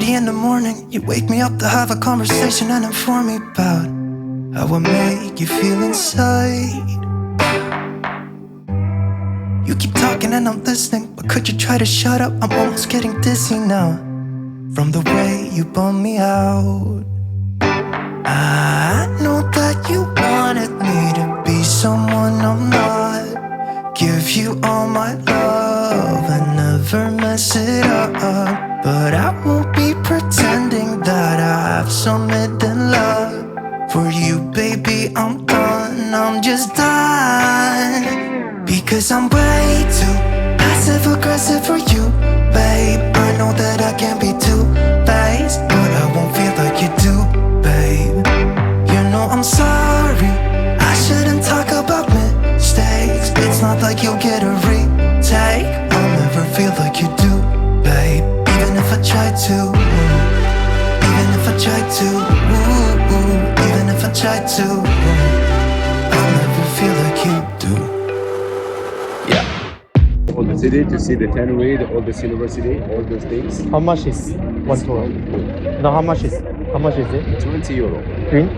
2:30 in the morning, you wake me up to have a conversation and inform me about how I make you feel inside. You keep talking and I'm listening, but could you try to shut up? I'm almost getting dizzy now from the way you bum me out. I know that you wanted me to be someone I'm not, give you all my love and never mess it up. But I won't be pretending that I have some hidden love for you, baby. I'm done, I'm just done. Because I'm way too passive aggressive for you, babe. I know that I can be two-faced, but I won't feel like you do, babe. You know I'm sorry, I shouldn't talk about mistakes. It's not like you'll get a retake. I'll never feel like you do, babe. Even if I try to, even if I try to, even if I try to, I'll never feel like you do. Yeah. All the city to see the tannery, the oldest university, all those things. How much is one tour? No, how much is it? 20 euro.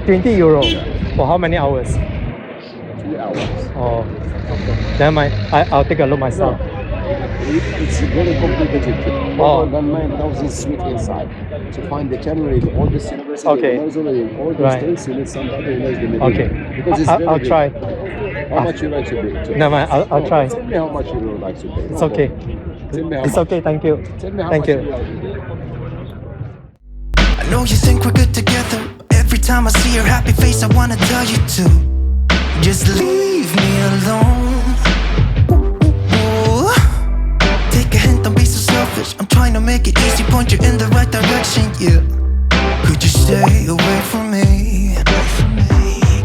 20 euro. For how many hours? 2 hours. Oh, okay. Never mind. I'll take a look myself. It's very complicated. Oh. More than 9,000 suite inside. To find the tannery, the oldest university, Okay. the mausoleum, all those Right. things, you need somebody who knows the Medina. Okay. Because it's very I'll big. try. How much you like to pay? Never mind. I'll try. Tell me how much you would like to pay. It's okay. Tell me how It's much. okay. Thank you. Tell me how Thank much you. you like to pay. I know you think we're good together. Every time I see your happy face, I wanna tell you to just leave me alone. Ooh. Take a hint, don't be so selfish. I'm trying to make it easy, point you in the right direction, yeah. Could you stay away from me?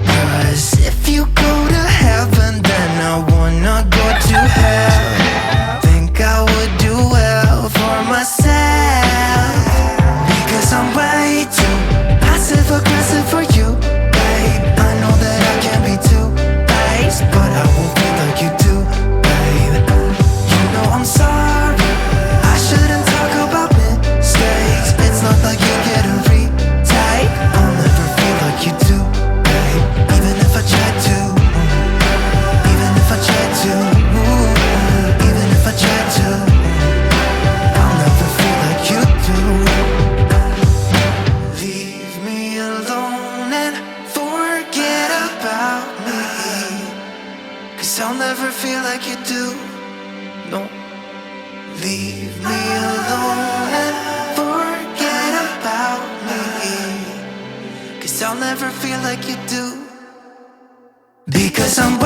Cause if you go to heaven, then I wanna go to hell. Think I would do well for myself. Because I'm way too passive aggressive for you, babe. I know that I can be two-faced, but I won't be like you do, babe. You know I'm sorry, I shouldn't talk about mistakes. It's not like you get a retake. I'll never feel like you do, babe. Even if I try to, even if I try to, even if I try to, I'll never feel like you do. Leave me alone and forget about me, cause I'll never feel like you do. No. Leave me alone and forget about me, cause I'll never feel like you do. Because I'm